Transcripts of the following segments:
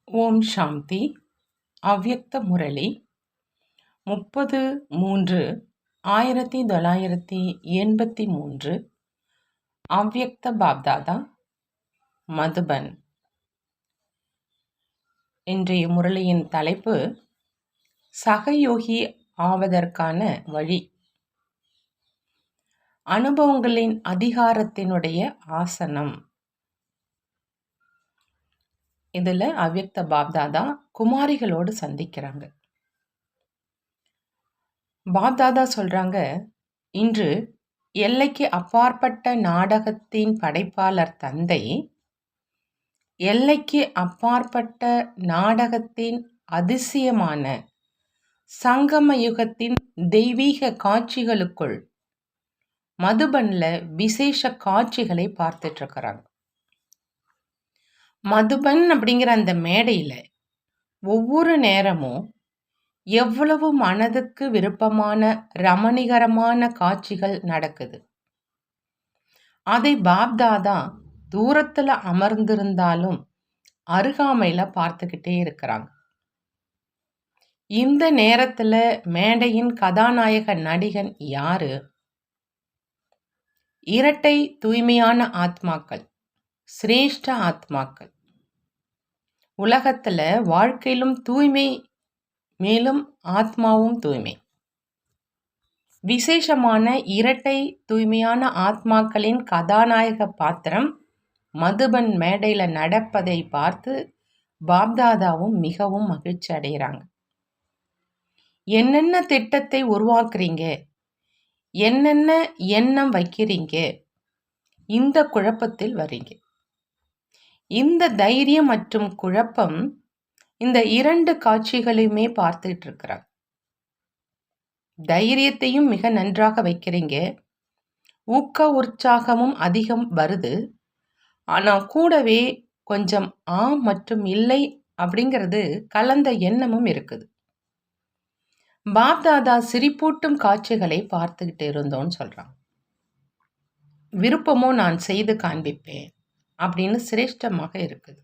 ஓம் சாந்தி. அவ்யக்த முரளி 30-3-1983. அவ்யக்த பாப்தாதா, மதுபன். இன்றைய முரளியின் தலைப்பு சகயோகி ஆவதற்கான வழி. அனுபவங்களின் அதிகாரத்தினுடைய ஆசனம். இதுல அவ்யக்த பாப்தாதா குமாரிகளோடு சந்திக்கிறாங்க. பாப்தாதா சொல்றாங்க, இன்று எல்லைக்கு அப்பாற்பட்ட நாடகத்தின் படைப்பாளர் தந்தை எல்லைக்கு அப்பாற்பட்ட நாடகத்தின் அதிசயமான சங்கம யுகத்தின் தெய்வீக காட்சிகளுக்குள் மதுபன்ல விசேஷ காட்சிகளை பார்த்துட்டு இருக்கிறாங்க. மதுபன் அப்படிங்கிற அந்த மேடையில ஒவ்வொரு நேரமும் எவ்வளவு மனதுக்கு விருப்பமான ரமணிகரமான காட்சிகள் நடக்குது. அதை பாப்தாதா தூரத்துல அமர்ந்திருந்தாலும் அருகாமையில பார்த்துக்கிட்டே இருக்கிறாங்க. இந்த நேரத்துல மேடையின் கதாநாயக நடிகன் யாரு? இரட்டை தூய்மையான ஆத்மாக்கள், சிரேஷ்ட ஆத்மாக்கள். உலகத்துல வாழ்க்கையிலும் தூய்மை, மேலும் ஆத்மாவும் தூய்மை. விசேஷமான இரட்டை தூய்மையான ஆத்மாக்களின் கதாநாயக பாத்திரம் மதுபன் மேடையில நடப்பதை பார்த்து பாப்தாதாவும் மிகவும் மகிழ்ச்சி அடைகிறாங்க. என்னென்ன திட்டத்தை உருவாக்குறீங்க, என்னென்ன எண்ணம் வைக்கிறீங்க, இந்த குழப்பத்தில் வரீங்க. இந்த தைரியம் மற்றும் குழப்பம், இந்த இரண்டு காட்சிகளையுமே பார்த்துட்டு இருக்கிறாங்க. தைரியத்தையும் மிக நன்றாக வைக்கிறீங்க, ஊக்க உற்சாகமும் அதிகம் வருது. ஆனா கூடவே கொஞ்சம் ஆம் மற்றும் இல்லை அப்படிங்கிறது கலந்த எண்ணமும் இருக்குது. பாப்தாதா சிரிப்பூட்டும் காட்சிகளை பார்த்துக்கிட்டு இருந்தோன்னு சொல்றாங்க. விருப்பமோ நான் செய்து காண்பிப்பேன் அப்படின்னு சிரேஷ்டமாக இருக்குது.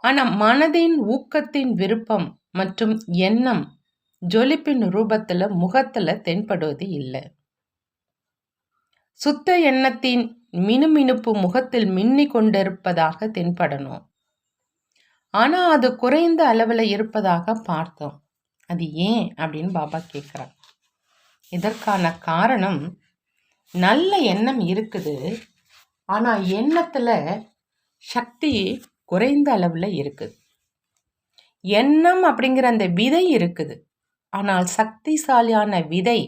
ஆனா மனதின் ஊக்கத்தின் விருப்பம் மற்றும் எண்ணம் ஜொலிப்பின் ரூபத்துல முகத்துல தென்படுவது இல்லை. சுத்த எண்ணத்தின் மினுமினுப்பு முகத்தில் மின்னி கொண்டிருப்பதாக தென்படணும். ஆனா அது குறைந்த அளவுல இருப்பதாக பார்த்தோம். அது ஏன் அப்படின்னு பாபா கேட்கிறார். இதற்கான காரணம், நல்ல எண்ணம் இருக்குது, ஆனா எண்ணத்துல சக்தி குறைந்த அளவுல இருக்குது. எண்ணம் அப்படிங்கிற அந்த விதை இருக்குது, ஆனால் சக்திசாலியான விதை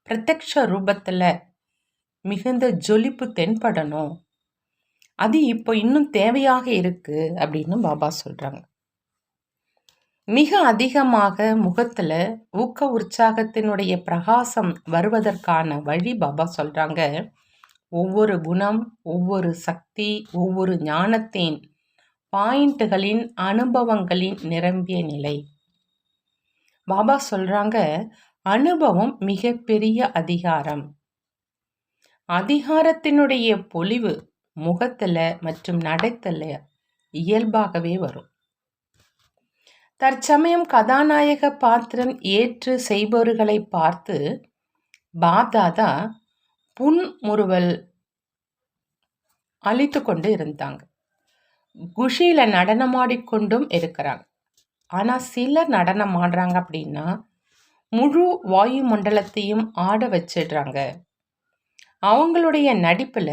பிரத்யக்ஷ ரூபத்துல மிகுந்த ஜொலிப்பு தென்படணும். அது இப்போ இன்னும் தேவையாக இருக்கு அப்படின்னு பாபா சொல்றாங்க. மிக அதிகமாக முகத்துல ஊக்க உற்சாகத்தினுடைய பிரகாசம் வருவதற்கான வழி பாபா சொல்றாங்க. ஒவ்வொரு குணம், ஒவ்வொரு சக்தி, ஒவ்வொரு ஞானத்தின் பாயிண்ட்டுகளின் அனுபவங்களின் நிரம்பிய நிலை. பாபா சொல்றாங்க, அனுபவம் மிகப்பெரிய அதிகாரம். அதிகாரத்தினுடைய பொலிவு முகத்துல மற்றும் நடத்தல இயல்பாகவே வரும். தற்சமயம் கதாநாயக பாத்திரம் ஏற்று செய்பவர்களை பார்த்து பாப்தாதா புன்முறுவல் அளித்து கொண்டு இருந்தாங்க. குஷியில நடனமாடிக்கொண்டும் இருக்கிறாங்க. ஆனா சிலர் நடனம் ஆடுறாங்க அப்படின்னா முழு வாயு மண்டலத்தையும் ஆட வச்சிடுறாங்க. அவங்களுடைய நடிப்புல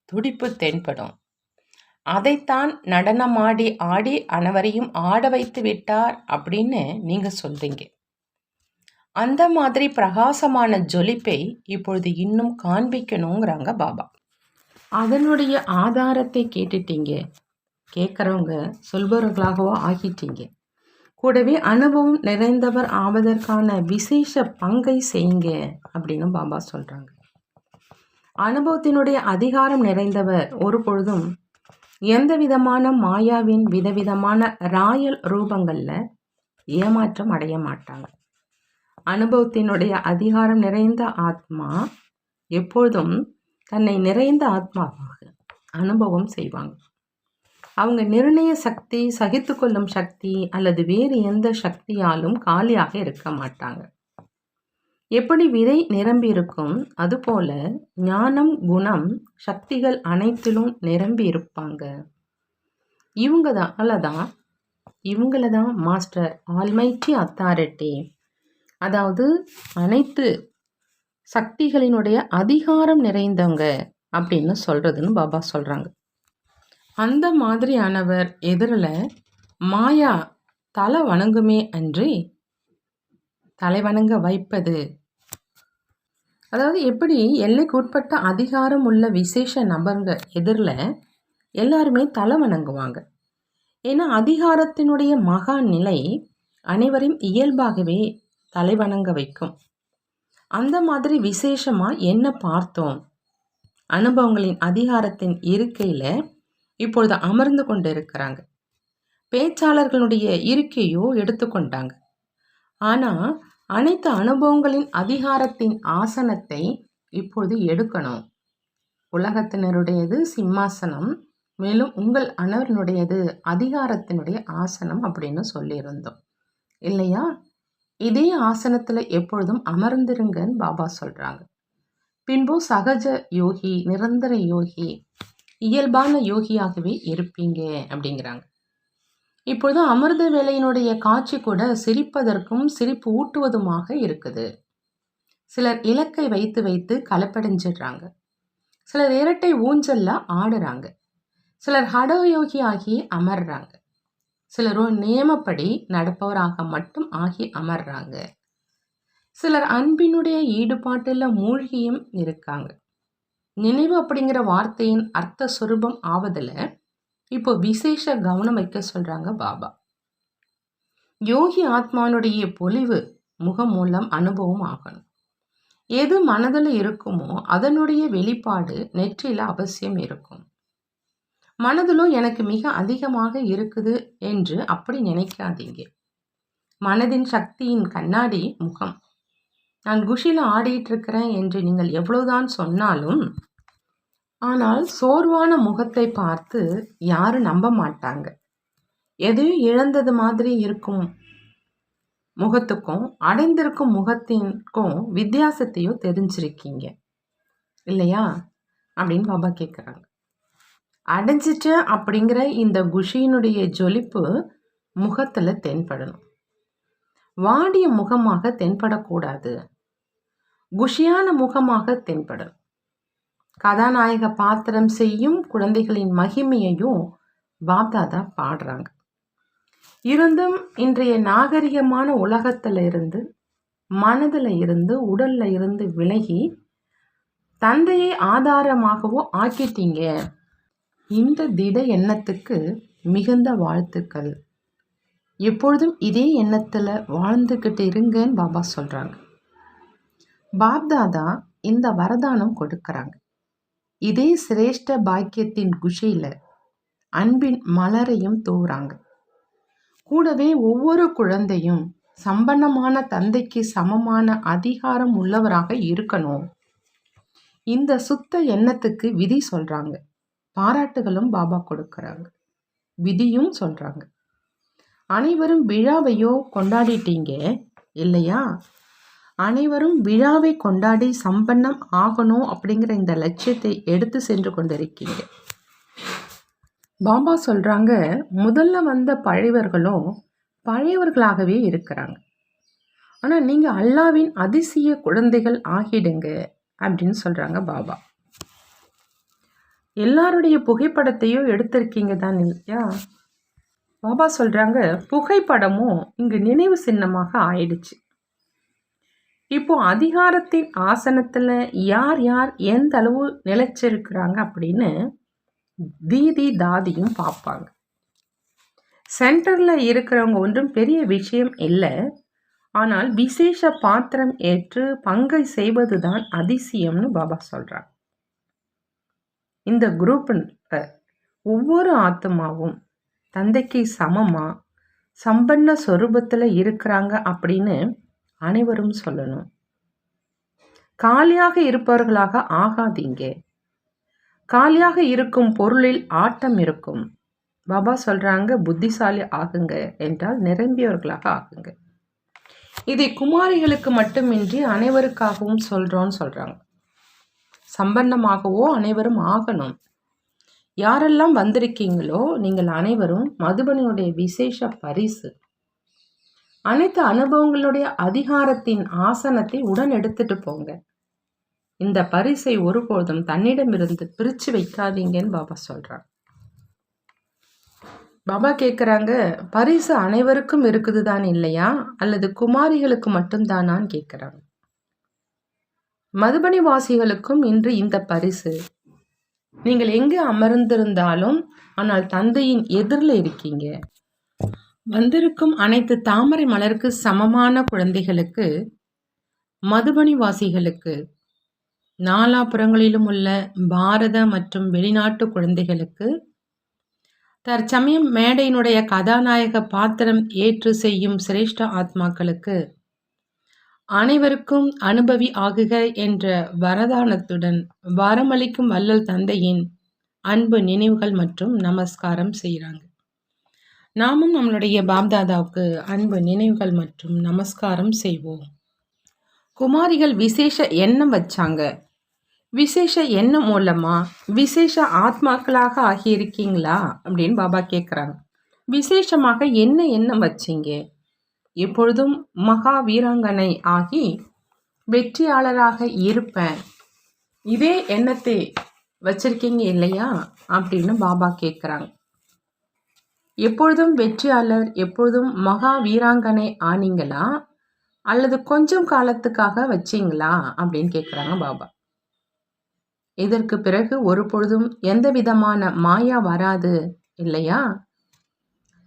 துடிப்பு தென்படும். அதைத்தான் நடனமாடி ஆடி அனைவரையும் ஆட வைத்து விட்டார் அப்படின்னு நீங்க சொல்றீங்க. அந்த மாதிரி பிரகாசமான ஜொலிப்பை இப்பொழுது இன்னும் காண்பிக்கணுங்கிறாங்க பாபா. அதனுடைய ஆதாரத்தை கேட்டுட்டீங்க. கேட்கறவங்க சொல்பவர்களாகவோ ஆகிட்டீங்க. கூடவே அனுபவம் நிறைந்தவர் ஆவதற்கான விசேஷ பங்கை செய்யுங்க அப்படின்னு பாபா சொல்றாங்க. அனுபவத்தினுடைய அதிகாரம் நிறைந்தவர் ஒரு பொழுதும் எந்த விதமான மாயாவின் விதவிதமான ராயல் ரூபங்கள்ல ஏமாற்றம் அடைய மாட்டாங்க. அனுபவத்தினுடைய அதிகாரம் நிறைந்த ஆத்மா எப்பொழுதும் தன்னை நிறைந்த ஆத்மாவாக அனுபவம் செய்வாங்க. அவங்க நிர்ணய சக்தி, சகித்துக்கொள்ளும் சக்தி அல்லது வேறு எந்த சக்தியாலும் காலியாக இருக்க மாட்டாங்க. எப்படி விதை நிரம்பி இருக்கும், அதுபோல ஞானம், குணம், சக்திகள் அனைத்திலும் நிரம்பி இருப்பாங்க. இவங்கள தான் மாஸ்டர் ஆல்மைட்டி அத்தாரிட்டி, அதாவது அனைத்து சக்திகளினுடைய அதிகாரம் நிறைந்தவங்க அப்படின்னு சொல்றதுன்னு பாபா சொல்றாங்க. அந்த மாதிரியானவர் எதிரில் மாயா தலை வணங்குமே அன்றி தலை வணங்க வைப்பது. அதாவது எப்படி எல்லைக்கு உட்பட்ட அதிகாரம் உள்ள விசேஷ நபருங்க எதிரில் எல்லாருமே தலை வணங்குவாங்க. ஏன்னா அதிகாரத்தினுடைய மகா நிலை அனைவரையும் இயல்பாகவே தலை வணங்க வைக்கும். அந்த மாதிரி விசேஷமாக என்ன பார்த்தோம்? அனுபவங்களின் அதிகாரத்தின் இருக்கையில் இப்பொழுது அமர்ந்து கொண்டு இருக்கிறாங்க. பேச்சாளர்களுடைய இருக்கையோ எடுத்துக்கொண்டாங்க. ஆனால் அனைத்து அனுபவங்களின் அதிகாரத்தின் ஆசனத்தை இப்பொழுது எடுக்கணும். உலகத்தினருடையது சிம்மாசனம், மேலும் உங்கள் அனைவருடையது அதிகாரத்தினுடைய ஆசனம் அப்படின்னு சொல்லியிருந்தோம் இல்லையா? இதே ஆசனத்தில் எப்பொழுதும் அமர்ந்திருங்கன்னு பாபா சொல்கிறாங்க. பின்பு சகஜ யோகி, நிரந்தர யோகி, இயல்பான யோகியாகவே இருப்பீங்க அப்படிங்கிறாங்க. இப்பொழுது அமிர்த வேலையினுடைய காட்சி கூட சிரிப்பதற்கும் சிரிப்பு ஊட்டுவதுமாக இருக்குது. சிலர் இலக்கை வைத்து வைத்து கலப்படைஞ்சிடுறாங்க. சிலர் இரட்டை ஊஞ்சல்ல ஆடுறாங்க. சிலர் ஹடயோகி ஆகி அமர்றாங்க. சிலரோ நியமப்படி நடப்பவராக மட்டும் ஆகி அமர்றாங்க. சிலர் அன்பினுடைய ஈடுபாட்டில் மூழ்கியும் இருக்காங்க. நினைவு அப்படிங்கிற வார்த்தையின் அர்த்த சுரூபம் ஆவதில் இப்போ விசேஷ கவனம் வைக்க சொல்றாங்க பாபா. யோகி ஆத்மானுடைய பொலிவு முகம் மூலம் அனுபவம் ஆகணும். எது மனதில் இருக்குமோ அதனுடைய வெளிப்பாடு நெற்றியில அவசியம் இருக்கும். மனதிலும் எனக்கு மிக அதிகமாக இருக்குது என்று அப்படி நினைக்காதீங்க. மனதின் சக்தியின் கண்ணாடி முகம். நான் குஷியில் ஆடிட்டு இருக்கிறேன் என்று நீங்கள் எவ்வளவுதான் சொன்னாலும், ஆனால் சோர்வான முகத்தை பார்த்து யாரும் நம்ப மாட்டாங்க. எதையும் இழந்தது மாதிரி இருக்கும் முகத்துக்கும் அடைந்திருக்கும் முகத்திற்கும் வித்தியாசத்தையோ தெரிஞ்சிருக்கீங்க இல்லையா அப்படின்னு பாபா கேட்குறாங்க. அடைஞ்சிட்ட அப்படிங்கிற இந்த குஷியினுடைய ஜொலிப்பு முகத்தில் தென்படணும். வாடிய முகமாக தென்படக்கூடாது. குஷியான முகமாக தென்படணும். கதாநாயக பாத்திரம் செய்யும் குழந்தைகளின் மகிமையையும் பாப்தாதா பாடுறாங்க. இருந்தும் இன்றைய நாகரிகமான உலகத்தில் இருந்து, மனதில் இருந்து, உடல்ல இருந்து விலகி தந்தையை ஆதாரமாகவோ ஆக்கிட்டீங்க. இந்த திட எண்ணத்துக்கு மிகுந்த வாழ்த்துக்கள். எப்பொழுதும் இதே எண்ணத்தில் வாழ்ந்துக்கிட்டு இருங்கன்னு பாபா சொல்கிறாங்க. பாப்தாதா இந்த வரதானம் கொடுக்கறாங்க. இதே சிரேஷ்ட பாக்கியத்தின் குஷியில் அன்பின் மலரையும் தூவுறாங்க. கூடவே ஒவ்வொரு குழந்தையும் சம்பன்னமான தந்தைக்கு சமமான அதிகாரம் உள்ளவராக இருக்கணும். இந்த சுத்த எண்ணத்துக்கு விதி சொல்கிறாங்க. பாராட்டுகளும் பாபா கொடுக்கறாங்க, விதியும் சொல்கிறாங்க. அனைவரும் விழாவையோ கொண்டாடிட்டீங்க இல்லையா? அனைவரும் விழாவை கொண்டாடி சம்பன்னம் ஆகணும் அப்படிங்கிற இந்த லட்சியத்தை எடுத்து சென்று கொண்டிருக்கீங்க. பாபா சொல்கிறாங்க, முதல்ல வந்த பழையவர்களும் பழையவர்களாகவே இருக்கிறாங்க. ஆனால் நீங்கள் அல்லாவின் அதிசய குழந்தைகள் ஆகிடுங்க அப்படின்னு சொல்கிறாங்க பாபா. எல்லாருடைய புகைப்படத்தையும் எடுத்திருக்கீங்க தான் இல்லையா? பாபா சொல்கிறாங்க, புகைப்படமும் இங்கு நினைவு சின்னமாக ஆயிடுச்சு. இப்போ அதிகாரத்தின் ஆசனத்தில் யார் யார் எந்த அளவு நிலைச்சிருக்கிறாங்க அப்படின்னு தீதி தாதியும் பார்ப்பாங்க. சென்டரில் இருக்கிறவங்க ஒன்றும் பெரிய விஷயம் இல்லை. ஆனால் விசேஷ பாத்திரம் ஏற்று பங்கை செய்வது தான் அதிசயம்னு பாபா சொல்கிறாங்க. இந்த குரூப்பில் ஒவ்வொரு ஆத்மாவும் தந்தைக்கு சமமாக சம்பன்ன சொரூபத்தில் இருக்கிறாங்க அப்படின்னு அனைவரும் சொல்லணும். காலியாக இருப்பவர்களாக ஆகாதீங்க. காலியாக இருக்கும் பொருளில் ஆட்டம் இருக்கும். பாபா சொல்றாங்க, புத்திசாலி ஆகுங்க என்றால் நிரம்பியவர்களாக ஆகுங்க. இதை குமாரிகளுக்கு மட்டுமின்றி அனைவருக்காகவும் சொல்றோம்னு சொல்றாங்க. சம்பன்னமாகவோ அனைவரும் ஆகணும். யாரெல்லாம் வந்திருக்கீங்களோ நீங்கள் அனைவரும் மதுபனியுடைய விசேஷ பரிசு. அனைத்து அனுபவங்களுடைய அதிகாரத்தின் ஆசனத்தை உடன் எடுத்துட்டு போங்க. இந்த பரிசை ஒருபோதும் தன்னிடமிருந்து பிரிச்சு வைக்காதீங்கன்னு பாபா சொல்றாங்க. பாபா கேட்குறாங்க, பரிசு அனைவருக்கும் இருக்குது தான் இல்லையா, அல்லது குமாரிகளுக்கு மட்டும்தானான்னு கேட்குறாங்க. மதுபனி வாசிகளுக்கும் இன்று இந்த பரிசு. நீங்கள் எங்கே அமர்ந்திருந்தாலும் ஆனால் தந்தையின் எதிரில் இருக்கீங்க. வந்திருக்கும் அனைத்து தாமரை மலருக்கு சமமான குழந்தைகளுக்கு, மதுபனி வாசிகளுக்கு, நாலாபுறங்களிலும் உள்ள பாரத மற்றும் வெளிநாட்டு குழந்தைகளுக்கு, தற்சமயம் மேடையினுடைய கதாநாயக பாத்திரம் ஏற்று செய்யும் சிரேஷ்ட ஆத்மாக்களுக்கு அனைவருக்கும் அனுபவி ஆகுக என்ற வரதானத்துடன் வரமளிக்கும் வள்ளல் தந்தையின் அன்பு நினைவுகள் மற்றும் நமஸ்காரம் செய்கிறாங்க. நாமும் நம்மளுடைய பாப்தாதாவுக்கு அன்பு நினைவுகள் மற்றும் நமஸ்காரம் செய்வோம். குமாரிகள் விசேஷ எண்ணம் வச்சாங்க. விசேஷ எண்ணம் மூலமா விசேஷ ஆத்மாக்களாக ஆகியிருக்கீங்களா அப்படின்னு பாபா கேட்குறாங்க. விசேஷமாக என்ன எண்ணம் வச்சிங்க? எப்பொழுதும் மகா வீராங்கனை ஆகி வெற்றியாளராக இருப்பேன், இதே எண்ணத்தை வச்சிருக்கீங்க இல்லையா அப்படின்னு பாபா கேட்குறாங்க. எப்பொழுதும் வெற்றியாளர், எப்பொழுதும் மகா வீராங்கனை ஆனீங்களா அல்லது கொஞ்சம் காலத்துக்காக வச்சிங்களா அப்படின்னு கேட்குறாங்க பாபா. இதற்கு பிறகு ஒரு பொழுதும் எந்த விதமான மாயா வராது இல்லையா?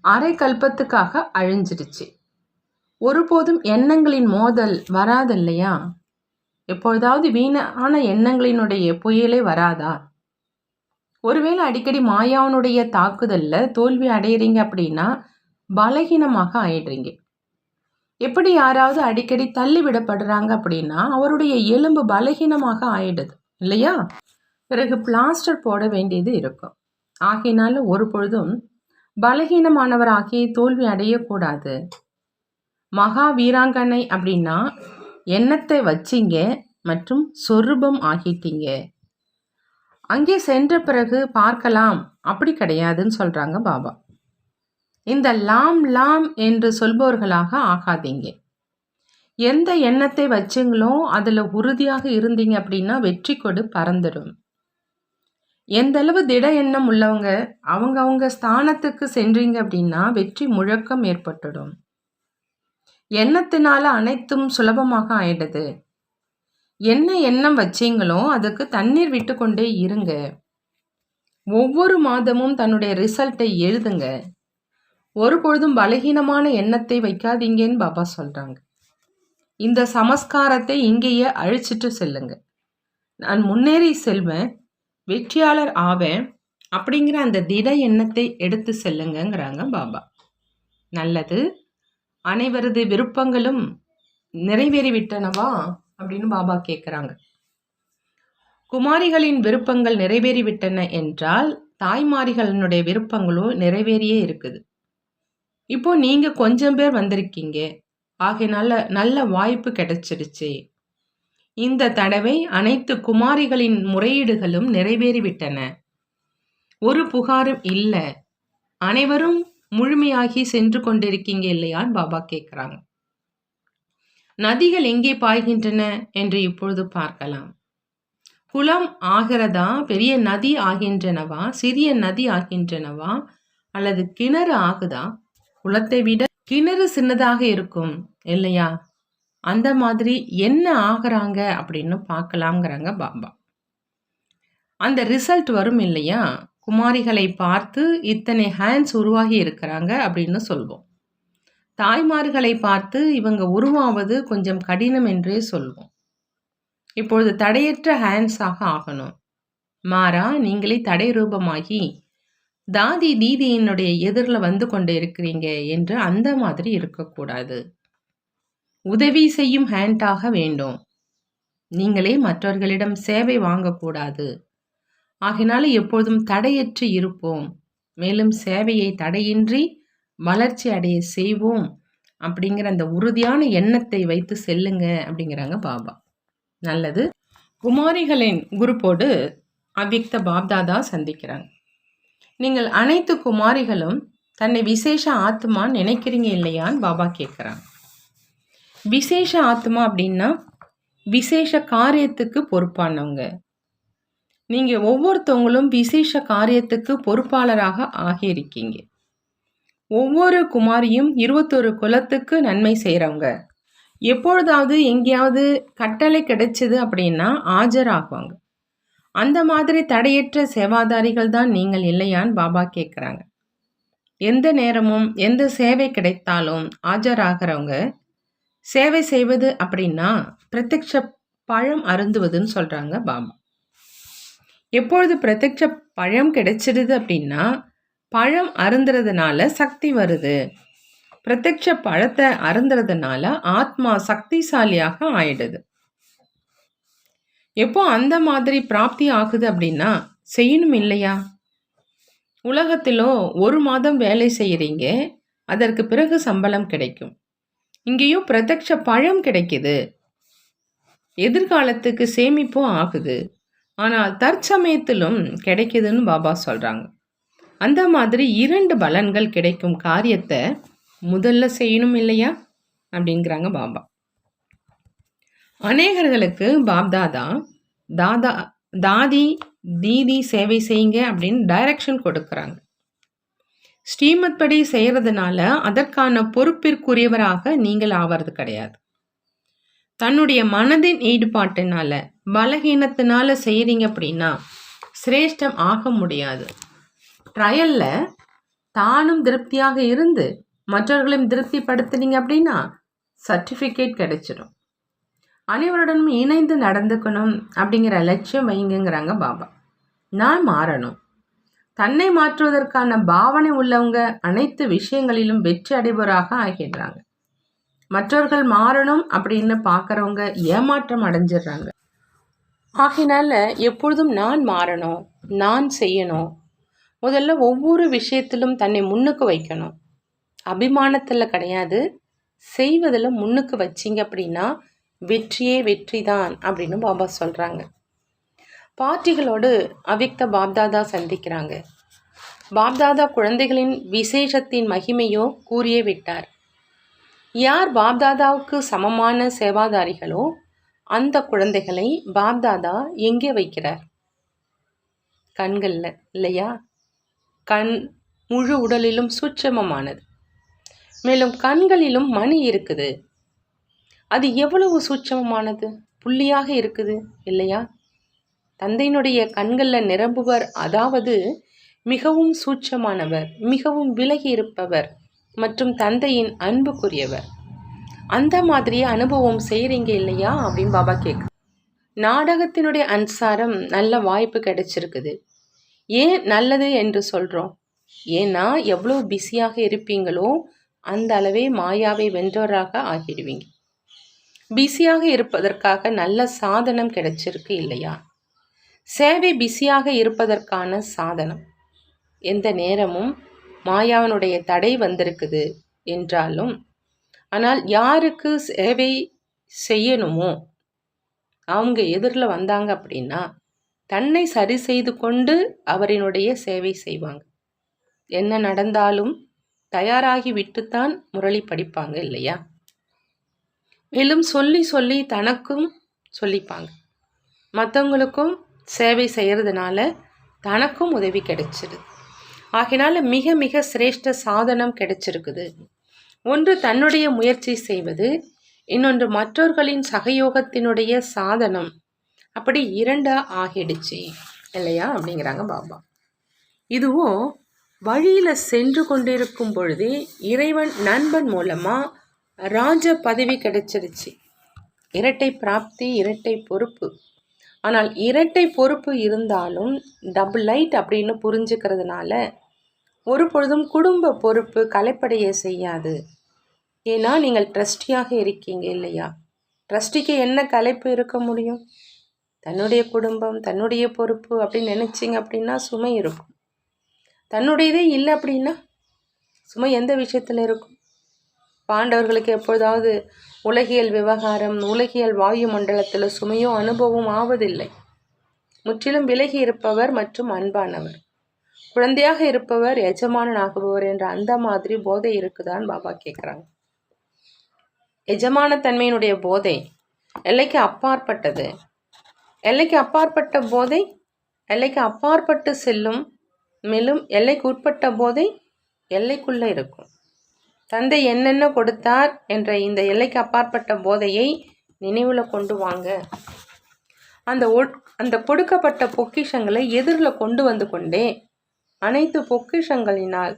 அரை கல்பத்துக்காக அழிஞ்சிடுச்சு. ஒருபோதும் எண்ணங்களின் மோதல் வராது இல்லையா? எப்பொழுதாவது வீணான எண்ணங்களினுடைய புயலே வராதா? ஒருவேளை அடிக்கடி மாயாவனுடைய தாக்குதல்ல தோல்வி அடையிறீங்க அப்படின்னா பலகீனமாக ஆயிடுறீங்க. எப்படி யாராவது அடிக்கடி தள்ளி விடப்படுறாங்க அப்படின்னா அவருடைய எலும்பு பலகீனமாக ஆயிடுது இல்லையா? பிறகு பிளாஸ்டர் போட வேண்டியது இருக்கும். ஆகையினால ஒரு பொழுதும் பலகீனமானவராகி தோல்வி அடையக்கூடாது. மகா வீராங்கனை அப்படின்னா எண்ணத்தை வச்சிங்க மற்றும் சொரூபம் ஆகிட்டீங்க. அங்கே சென்ற பிறகு பார்க்கலாம் அப்படி கிடையாதுன்னு சொல்றாங்க பாபா. இந்த லாம் லாம் என்று சொல்பவர்களாக ஆகாதீங்க. எந்த எண்ணத்தை வச்சிங்களோ அதில் உறுதியாக இருந்தீங்க அப்படின்னா வெற்றி கொடு பறந்துடும். எந்த அளவு திட எண்ணம் உள்ளவங்க அவங்க ஸ்தானத்துக்கு சென்றீங்க அப்படின்னா வெற்றி முழக்கம் ஏற்பட்டுடும். எண்ணத்தினால அனைத்தும் சுலபமாக ஆயிடுது. என்ன எண்ணம் வச்சீங்களோ அதுக்கு தண்ணீர் விட்டு கொண்டே இருங்க. ஒவ்வொரு மாதமும் தன்னுடைய ரிசல்ட்டை எழுதுங்க. ஒரு பொழுதும் பலகீனமான எண்ணத்தை வைக்காதீங்கன்னு பாபா சொல்றாங்க. இந்த சமஸ்காரத்தை இங்கேயே அழிச்சிட்டு செல்லுங்க. நான் முன்னேறி செல்வேன், வெற்றியாளர் ஆவேன் அப்படிங்கிற அந்த திட எண்ணத்தை எடுத்து செல்லுங்கிறாங்க பாபா. நல்லது. அனைவரது விருப்பங்களும் நிறைவேறிவிட்டனவா அப்படின்னு பாபா கேட்குறாங்க. குமாரிகளின் விருப்பங்கள் நிறைவேறிவிட்டன என்றால் தாய்மாரிகளினுடைய விருப்பங்களும் நிறைவேறியே இருக்குது. இப்போ நீங்க கொஞ்சம் பேர் வந்திருக்கீங்க, ஆகையினால நல்ல வாய்ப்பு கிடைச்சிடுச்சு. இந்த தடவை அனைத்து குமாரிகளின் முறையீடுகளும் நிறைவேறிவிட்டன. ஒரு புகாரும் இல்லை. அனைவரும் முழுமையாகி சென்று கொண்டிருக்கீங்க இல்லையான்னு பாபா கேட்குறாங்க. நதிகள் எங்கே பாய்கின்றன என்று இப்பொழுது பார்க்கலாம். குளம் ஆகிறதா, பெரிய நதி ஆகின்றனவா, சிறிய நதி ஆகின்றனவா, அல்லது கிணறு ஆகுதா? குளத்தை விட கிணறு சின்னதாக இருக்கும் இல்லையா? அந்த மாதிரி என்ன ஆகிறாங்க அப்படின்னு பார்க்கலாங்கிறாங்க பாபா. அந்த ரிசல்ட் வரும் இல்லையா? குமாரிகளை பார்த்து இத்தனை ஹேண்ட்ஸ் உருவாகி இருக்கிறாங்க அப்படின்னு சொல்வோம். தாய்மார்களை பார்த்து இவங்க உருவாவது கொஞ்சம் கடினம் என்றே சொல்வோம். இப்பொழுது தடையற்ற ஹேண்ட்ஸாக ஆகணும். மாறா நீங்களே தடை ரூபமாகி தாதி தீதியினுடைய எதிரில் வந்து கொண்டு இருக்கிறீங்க என்று அந்த மாதிரி இருக்கக்கூடாது. உதவி செய்யும் ஹேண்டாக வேண்டும். நீங்களே மற்றவர்களிடம் சேவை வாங்கக்கூடாது. ஆகினால எப்பொழுதும் தடையற்று இருப்போம். மேலும் சேவையை தடையின்றி வளர்ச்சி அடைய செய்வோம் அப்படிங்கிற அந்த உறுதியான எண்ணத்தை வைத்து செல்லுங்க அப்படிங்கிறாங்க பாபா. நல்லது. குமாரிகளின் குரூப்போடு அவ்யக்த பாப்தாதா சந்திக்கிறாங்க. நீங்கள் அனைத்து குமாரிகளும் தன்னை விசேஷ ஆத்மா நினைக்கிறீங்க இல்லையான்னு பாபா கேட்குறாங்க. விசேஷ ஆத்மா அப்படின்னா விசேஷ காரியத்துக்கு பொறுப்பானவங்க. நீங்கள் ஒவ்வொருத்தவங்களும் விசேஷ காரியத்துக்கு பொறுப்பாளராக ஆகியிருக்கீங்க. ஒவ்வொரு குமாரியும் 21 குலத்துக்கு நன்மை செய்கிறவங்க. எப்பொழுதாவது எங்கேயாவது கட்டளை கிடைச்சது அப்படின்னா ஆஜராகுவாங்க. அந்த மாதிரி தடையற்ற சேவாதாரிகள் தான் நீங்கள் இல்லையான்னு பாபா கேட்குறாங்க. எந்த நேரமும் எந்த சேவை கிடைத்தாலும் ஆஜராகிறவங்க. சேவை செய்வது அப்படின்னா பிரத்யக்ஷ பழம் அருந்துவதுன்னு சொல்கிறாங்க பாபா. எப்பொழுது பிரத்யக்ஷ பழம் கிடைச்சிடுது அப்படின்னா பழம் அருந்துறதுனால சக்தி வருது. பிரத்யக்ஷ பழத்தை அருந்துறதுனால ஆத்மா சக்திசாலியாக ஆயிடுது. எப்போ அந்த மாதிரி பிராப்தி ஆகுது அப்படின்னா செய்யணும் இல்லையா? உலகத்திலோ 1 மாதம் வேலை செய்கிறீங்க, அதற்கு பிறகு சம்பளம் கிடைக்கும். இங்கேயும் பிரத்யக்ஷ பழம் கிடைக்குது, எதிர்காலத்துக்கு சேமிப்பும் ஆகுது. ஆனால் தற்சமயத்திலும் கிடைக்குதுன்னு பாபா சொல்கிறாங்க. அந்த மாதிரி 2 பலன்கள் கிடைக்கும் காரியத்தை முதல்ல செய்யணும் இல்லையா அப்படிங்கிறாங்க பாபா. அநேகர்களுக்கு பாப்தாதா தாதி தீதி சேவை செய்யுங்க அப்படின்னு டைரக்ஷன் கொடுக்குறாங்க. ஸ்ரீமத் படி செய்கிறதுனால அதற்கான பொறுப்பிற்குரியவராக நீங்கள் ஆவது கிடையாது. தன்னுடைய மனதின் ஈடுபாட்டினால பலகீனத்தினால செய்கிறீங்க அப்படின்னா சிரேஷ்டம் ஆக முடியாது. ட்ரையலில் தானும் திருப்தியாக இருந்து மற்றவர்களையும் திருப்திப்படுத்துனீங்க அப்படின்னா சர்டிஃபிகேட் கிடைச்சிடும். அனைவருடனும் இணைந்து நடந்துக்கணும் அப்படிங்கிற லட்சியம் வைங்கிறாங்க பாபா. நான் மாறணும். தன்னை மாற்றுவதற்கான பாவனை உள்ளவங்க அனைத்து விஷயங்களிலும் வெற்றி அடைபவராக ஆகிடுறாங்க. மற்றவர்கள் மாறணும் அப்படின்னு பார்க்குறவங்க ஏமாற்றம் அடைஞ்சிடுறாங்க. ஆகினால எப்பொழுதும் நான் மாறணும், நான் செய்யணும். முதல்ல ஒவ்வொரு விஷயத்திலும் தன்னை முன்னுக்கு வைக்கணும். அபிமானத்தில் கிடையாது, செய்வதில் முன்னுக்கு வச்சிங்க அப்படின்னா வெற்றியே வெற்றி தான் அப்படின்னு பாபா சொல்கிறாங்க. பார்ட்டிகளோடு அவ்யக்த பாப்தாதா சந்திக்கிறாங்க. பாப்தாதா குழந்தைகளின் விசேஷத்தின் மகிமையோ கூறியே விட்டார். யார் பாப்தாதாவுக்கு சமமான சேவாதாரிகளோ அந்த குழந்தைகளை பாப்தாதா எங்கே வைக்கிறார்? கண்களில் இல்லையா? கண் முழு உடலிலும் சூட்சமமானது. மேலும் கண்களிலும் மணி இருக்குது. அது எவ்வளவு சூட்சமமானது, புள்ளியாக இருக்குது இல்லையா? தந்தையினுடைய கண்களில் நிரம்புவர், அதாவது மிகவும் சூட்சமானவர், மிகவும் விலகி இருப்பவர் மற்றும் தந்தையின் அன்புக்குரியவர். அந்த மாதிரியே அனுபவம் செய்கிறீங்க இல்லையா அப்படின்னு பாபா கேட்க. நாடகத்தினுடைய அனுசாரம் நல்ல வாய்ப்பு கிடைச்சிருக்குது. ஏன் நல்லது என்று சொல்கிறோம்? ஏன்னா எவ்வளோ பிஸியாக இருப்பீங்களோ அந்த அளவே மாயாவை வென்றவராக ஆகிடுவீங்க. பிஸியாக இருப்பதற்காக நல்ல சாதனம் கிடைச்சிருக்கு இல்லையா? சேவை பிஸியாக இருப்பதற்கான சாதனம். எந்த நேரமும் மாயாவனுடைய தடை வந்திருக்குது என்றாலும், ஆனால் யாருக்கு சேவை செய்யணுமோ அவங்க எதிரில் வந்தாங்க அப்படின்னா தன்னை சரி செய்து கொண்டு அவரினுடைய சேவை செய்வாங்க. என்ன நடந்தாலும் தயாராகி விட்டுத்தான் முரளி படிப்பாங்க இல்லையா? மேலும் சொல்லி சொல்லி தனக்கும் சொல்லிப்பாங்க. மற்றவங்களுக்கும் சேவை செய்கிறதுனால தனக்கும் உதவி கிடைச்சிடுது. ஆகினால மிக மிக சிரேஷ்ட சாதனம் கிடைச்சிருக்குது. ஒன்று தன்னுடைய முயற்சி செய்வது, இன்னொன்று மற்றவர்களின் சகயோகத்தினுடைய சாதனம். அப்படி 2 ஆகிடுச்சு இல்லையா அப்படிங்கிறாங்க பாபா. இதுவும் வழியில் சென்று கொண்டிருக்கும் பொழுதே இறைவன் நண்பன் மூலமாக ராஜ பதவி கிடைச்சிருச்சு. இரட்டை பிராப்தி, இரட்டை பொறுப்பு. ஆனால் இரட்டை பொறுப்பு இருந்தாலும் டபுள் லைட் அப்படின்னு புரிஞ்சுக்கிறதுனால ஒரு பொழுதும் குடும்ப பொறுப்பு கலைப்படைய செய்யாது. ஏன்னா நீங்கள் ட்ரஸ்டியாக இருக்கீங்க இல்லையா? ட்ரஸ்டிக்கு என்ன கலைப்பு இருக்க முடியும்? தன்னுடைய குடும்பம், தன்னுடைய பொறுப்பு அப்படின்னு நினச்சிங்க அப்படின்னா சுமை இருக்கும். தன்னுடையதே இல்லை அப்படின்னா சுமை எந்த விஷயத்தில் இருக்கும்? பாண்டவர்களுக்கு எப்பொழுதாவது உலகியல் விவகாரம், உலகியல் வாயு மண்டலத்தில் சுமையோ அனுபவம் ஆவதில்லை. முற்றிலும் விலகி இருப்பவர் மற்றும் அன்பானவர். குழந்தையாக இருப்பவர் எஜமானன் ஆகுபவர் என்ற அந்த மாதிரி போதை இருக்குதான் பாபா கேட்குறாங்க. எஜமான தன்மையினுடைய போதை எல்லைக்கு அப்பாற்பட்டது. எல்லைக்கு அப்பாற்பட்ட போதை எல்லைக்கு அப்பாற்பட்டு செல்லும். மேலும் எல்லைக்கு உட்பட்ட போதை எல்லைக்குள்ளே இருக்கும். தந்தை என்னென்ன கொடுத்தார் என்ற இந்த எல்லைக்கு அப்பாற்பட்ட போதையை நினைவில் கொண்டு வாங்க. அந்த கொடுக்கப்பட்ட பொக்கிஷங்களை எதிரில் கொண்டு வந்து கொண்டே அனைத்து பொக்கிஷங்களினால்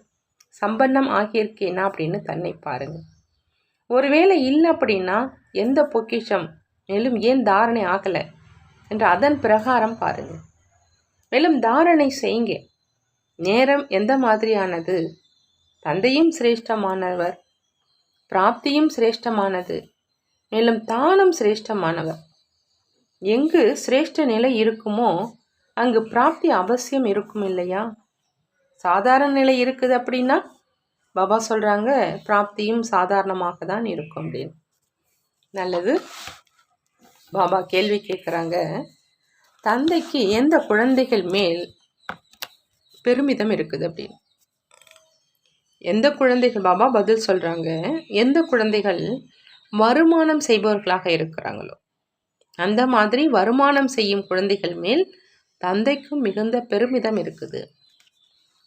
சம்பன்னம் ஆகியிருக்கேனா அப்படின்னு தன்னை பாருங்க. ஒருவேளை இல்லை அப்படின்னா எந்த பொக்கிஷம், மேலும் ஏன் தாரணை ஆகலை என்று அதன் பிரகாரம் பாருங்க. மேலும் தாரணை செய்யுங்க. நேரம் எந்த மாதிரியானது? தந்தையும் சிரேஷ்டமானவர், பிராப்தியும் சிரேஷ்டமானது, மேலும் தானம் சிரேஷ்டமானவர். எங்கு சிரேஷ்ட நிலை இருக்குமோ அங்கு பிராப்தி அவசியம் இருக்கும் இல்லையா? சாதாரண நிலை இருக்குது அப்படின்னா பாபா சொல்கிறாங்க பிராப்தியும் சாதாரணமாக தான் இருக்கும் அப்படின்னு. நல்லது. பாபா கேள்வி கேட்குறாங்க, தந்தைக்கு எந்த குழந்தைகள் மேல் பெருமிதம் இருக்குது அப்படின்னு. எந்த குழந்தைகள்? பாபா பதில் சொல்கிறாங்க, எந்த குழந்தைகள் வருமானம் செய்பவர்களாக இருக்கிறாங்களோ அந்த மாதிரி வருமானம் செய்யும் குழந்தைகள் மேல் தந்தைக்கும் மிகுந்த பெருமிதம் இருக்குது.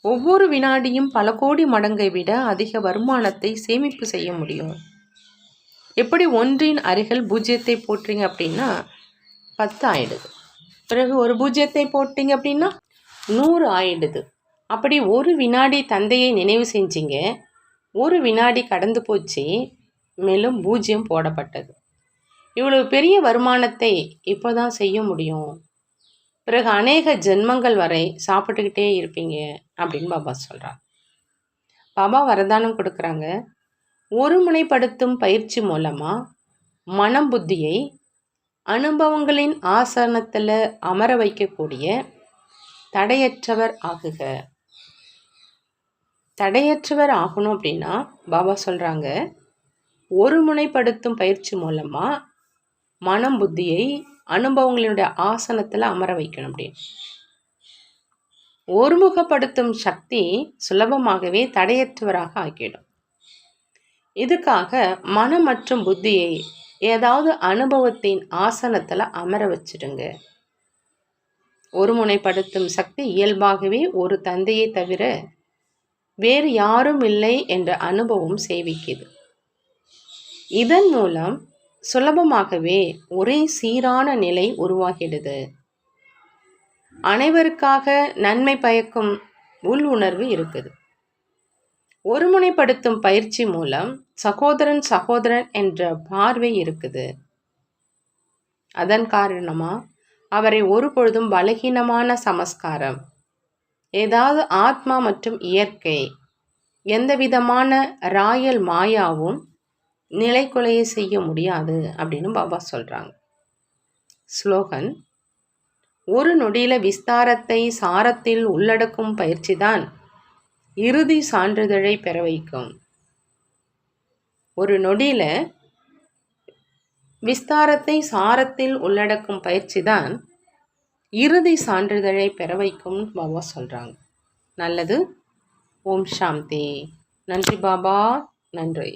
ஒவ்வொரு வினாடியும் பல கோடி மடங்கை விட அதிக வருமானத்தை சேமிப்பு செய்ய முடியும். எப்படி ஒன்றின் அருகில் பூஜ்ஜியத்தை போட்டீங்க அப்படின்னா 10 ஆயிடுது. பிறகு ஒரு பூஜ்ஜியத்தை போட்டீங்க அப்படின்னா 100 ஆயிடுது. அப்படி ஒரு வினாடி தந்தையை நினைவு செஞ்சீங்க, ஒரு வினாடி கடந்து போச்சு, மேலும் பூஜ்ஜியம் போடப்பட்டது. இவ்வளவு பெரிய வருமானத்தை இப்போ தான் செய்ய முடியும். பிறகு அநேக ஜென்மங்கள் வரை சாப்பிட்டுக்கிட்டே இருப்பீங்க அப்படின்னு பாபா சொல்கிறார். பாபா வரதானம் கொடுக்குறாங்க, ஒருமுனைப்படுத்தும் பயிற்சி மூலமாக மனம் புத்தியை அனுபவங்களின் ஆசனத்தில் அமர வைக்கக்கூடிய தடையற்றவர் ஆகுக. தடையற்றவர் ஆகணும் அப்படின்னா பாபா சொல்கிறாங்க, ஒருமுனைப்படுத்தும் பயிற்சி மூலமாக மனம் புத்தியை அனுபவங்களினுடைய ஆசனத்தில் அமர வைக்கணும் அப்படின்னு. ஒருமுகப்படுத்தும் சக்தி சுலபமாகவே தடையற்றவராக ஆக்கிடும். இதுக்காக மனம் மற்றும் புத்தியை ஏதாவது அனுபவத்தின் ஆசனத்தில் அமர வச்சிடுங்க. ஒருமுனைப்படுத்தும் சக்தி இயல்பாகவே ஒரு தந்தையை தவிர வேறு யாரும் இல்லை என்ற அனுபவம் சேவிக்குது. இதன் மூலம் சுலபமாகவே ஒரே சீரான நிலை உருவாகிடுது. அனைவருக்காக நன்மை பயக்கும் உள் உணர்வு இருக்குது. ஒருமுனைப்படுத்தும் பயிற்சி மூலம் சகோதரன் சகோதரன் என்ற பார்வை இருக்குது. அதன் காரணமா அவரை ஒரு பொழுதும் பலகீனமான சமஸ்காரம், ஏதாவது ஆத்மா மற்றும் இயற்கை, எந்த விதமான ராயல் மாயாவும் நிலைக்குலைய செய்ய முடியாது அப்படின்னு பாபா சொல்கிறாங்க. ஸ்லோகன்: ஒரு நொடியில விஸ்தாரத்தை சாரத்தில் உள்ளடக்கும் பயிற்சி தான் இறுதி சான்றிதழை பெற வைக்கும். ஒரு நொடியில விஸ்தாரத்தை சாரத்தில் உள்ளடக்கும் பயிற்சி தான் இறுதி சான்றிதழை பெற வைக்கும் பாபா சொல்கிறாங்க. நல்லது. ஓம் சாந்தி. நன்றி பாபா. நன்றி.